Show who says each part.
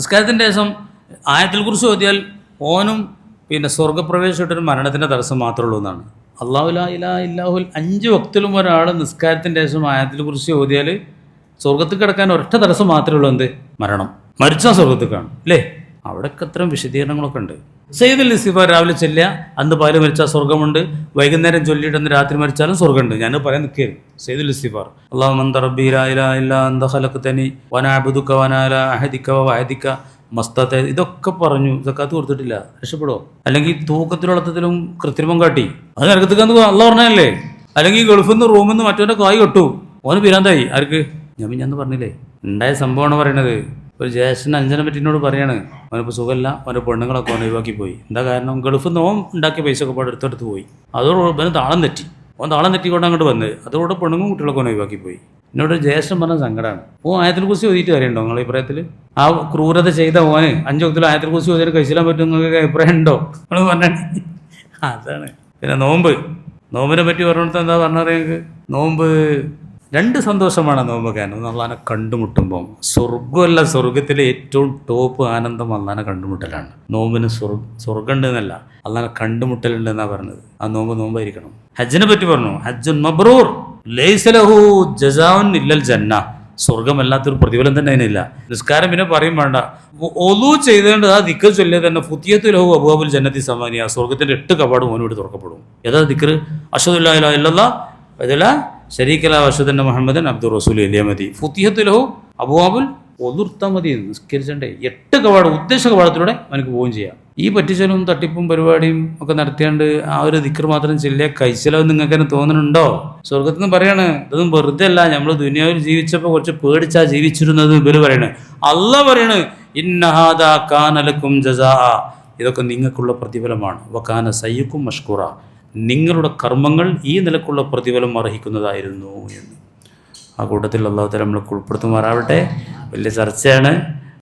Speaker 1: നിസ്കാരത്തിൻ്റെ ശേഷം ആയത്തിൽ കുറിച്ച് ഓതിയാൽ ഓനും പിന്നെ സ്വർഗ്ഗപ്രവേശിച്ചിട്ടൊരു മരണത്തിൻ്റെ തടസ്സം മാത്രമേ ഉള്ളൂ എന്നാണ്. അല്ലാഹു ലാ ഇലാഹ ഇല്ലഹുൽ 5 വക്തിലും ഒരാൾ നിസ്കാരത്തിൻ്റെ ശേഷം ആയത്തിൽ കുറിച്ച് ഓതിയാൽ സ്വർഗത്തിൽ കിടക്കാൻ ഒരൊറ്റ തടസ്സം മാത്രമേ ഉള്ളൂ, എന്ത്? മരണം. മരിച്ചാൽ സ്വർഗത്തിൽ കാണും അല്ലേ? അവിടെയൊക്കെ അത്രയും വിശദീകരണങ്ങളൊക്കെ ഉണ്ട്. സയ്യിദുൽ ഇസ്തിഗ്ഫാർ രാവിലെ ചൊല്ലുക, അന്ന് പകല് മരിച്ചാൽ സ്വർഗ്ഗമുണ്ട്. വൈകുന്നേരം ചൊല്ലിയിട്ട് അന്ന് രാത്രി മരിച്ചാലും സ്വർഗ്ഗമുണ്ട്. ഞാൻ പറയാൻ നിൽക്കരുത്. സയ്യിദുൽ ഇസ്തിഗ്ഫാർ അല്ലാഹുമ്മ അൻത റബ്ബി ലാ ഇലാഹ ഇല്ലാ അൻത ഖലഖ്തനി വനഅബ്ദുക വനഅലാ അഹദിക വഅഹദിക മസ്തത. ഇതൊക്കെ പറഞ്ഞു. സക്കാത്ത് കൊടുത്തിട്ടില്ല, രക്ഷപ്പെടുമോ? അല്ലെങ്കിൽ തൂക്കത്തിലുള്ളത്തിലും കൃത്രിമം കാട്ടി അത് നരകത്തിക്കാന്ന് അള്ളാഹ് പറഞ്ഞല്ലേ? അല്ലെങ്കിൽ ഗൾഫിൽ നിന്ന് റൂമിൽ നിന്ന് മറ്റവൻ്റെ കായ് കെട്ടു, ഓന് പിരാന്തായി. ആർക്ക്? ഞാൻ പറഞ്ഞില്ലേ, ഉണ്ടായ സംഭവമാണ് പറയണത്. ഒരു ജ്യേഷ്ഠൻ അഞ്ചനെ പറ്റിനോട് പറയാണ്, അവനിപ്പോൾ സുഖമല്ല, അവൻ്റെ പെണ്ണുങ്ങളൊക്കെ അവൻ ഒഴിവാക്കി പോയി. എന്താ കാരണം? ഗൾഫിൽ നിന്ന് ഓൻ ഉണ്ടാക്കിയ പൈസ ഒക്കെ പാടെ എടുത്തെടുത്ത് പോയി. അതോട് അവന് താളം തെറ്റി. ഓൻ താളം തെറ്റിക്കൊണ്ട് അങ്ങോട്ട് വന്നത്. അതോടെ പെണ്ണുങ്ങളും കുട്ടികളൊക്കെ അവൻ ഒഴിവാക്കി പോയി. എന്നോട് ജ്യേഷ്ഠൻ പറഞ്ഞ സങ്കടമാണ്. ആയത്തിൽ കുറിച്ച് ചോദിച്ചിട്ട് കാര്യമുണ്ടോ നിങ്ങളുടെ അഭിപ്രായത്തിൽ? ആ ക്രൂരത ചെയ്ത ഓന് 5 വക്തിൽ ആയത്തിൽ കുറിച്ച് ചോദിച്ചാൽ കഴിച്ചിടാൻ പറ്റും നിങ്ങൾക്ക് അഭിപ്രായം ഉണ്ടോ? നിങ്ങൾ പറഞ്ഞാൽ അതാണ്. പിന്നെ നോമ്പിനെ പറ്റി പറഞ്ഞിടത്ത് എന്താ പറഞ്ഞാൽ നിങ്ങൾക്ക്? നോമ്പ് 2 സന്തോഷമാണ് നോമ്പ്. കാരണം അള്ളാനെ കണ്ടുമുട്ടുമ്പം സ്വർഗ്ഗമല്ല, സ്വർഗത്തിലെ ഏറ്റവും ടോപ്പ് ആനന്ദം അള്ളാനെ കണ്ടുമുട്ടലാണ്. നോമ്പിന് സ്വർഗ്ഗം ഉണ്ടെന്നല്ല, അള്ളാനെ കണ്ടുമുട്ടലുണ്ട് എന്നാണ് പറഞ്ഞത്. ആ നോമ്പായിരിക്കണം. ഹജ്ജിനെ പറ്റി പറഞ്ഞു, ഹജ്ജുൻ മബ്രൂർ ലൈസ ലഹു ജസാഉൻ ഇല്ലൽ ജന്ന. സ്വർഗമല്ലാത്തൊരു പ്രതിഫലം തന്നെ അതിനില്ല. നിസ്കാരം പിന്നെ പറയും വേണ്ട. ഒളു ചെയ്തേണ്ടത് ആ ദിക്ർ ചൊല്ലിയത് തന്നെ ഫുതിയത്തു ലഹു അബ്വാബുൽ ജന്നത്തി സമാനിയ. സ്വർഗത്തിന്റെ 8 കവാടം ഓനോട് തുറക്കപ്പെടും. ഏതാ ദിക്ർ? അഷ്ഹദു അല്ലാ ഇലാഹ ഇല്ലല്ലാഹ് വഅദല ശരീകല വഅഷ്ഹദു അന്ന മുഹമ്മദൻ അബ്ദുർ റസൂൽ എലിയ മതി. ഫുതിഹത്തു ലഹു അബ്വാബുൽ ഒതുർത്താൽ മതി. നിസ്കരിച്ചണ്ടേ 8 കവാടം, ഉദ്ദേശ കവാടത്തിലൂടെ അവനക്ക് പോവുകയും ചെയ്യാം. ഈ പറ്റിച്ചലും തട്ടിപ്പും പരിപാടിയും ഒക്കെ നടത്തിയാണ്ട് ആ ഒരു ദിക്ർ മാത്രം ചെല്ലിയ കഴിച്ചലവ് നിങ്ങൾക്ക് തന്നെ തോന്നുന്നുണ്ടോ? സ്വർഗത്തിൽ നിന്ന് പറയാണ്, ഇതൊന്നും വെറുതെ അല്ല, നമ്മൾ ദുനിയാവിൽ ജീവിച്ചപ്പോൾ കുറച്ച് പേടിച്ചാ ജീവിച്ചിരുന്നത് ഇവര് പറയണേ. അല്ലാഹ് പറയണ്, ഇന്ന ഹാദാ കാന ലക്കും ജസാ. ഇതൊക്കെ നിങ്ങൾക്കുള്ള പ്രതിഫലമാണ്. വകാന സയ്യുക്കും മഷ്കൂറ. നിങ്ങളുടെ കർമ്മങ്ങൾ ഈ നിലക്കുള്ള പ്രതിഫലം അർഹിക്കുന്നതായിരുന്നു എന്ന്. ആ കൂട്ടത്തിൽ അല്ലാഹു തആല നമ്മളെ ഉൾപ്പെടുത്തുമാറാവട്ടെ. വലിയ ചർച്ചയാണ്.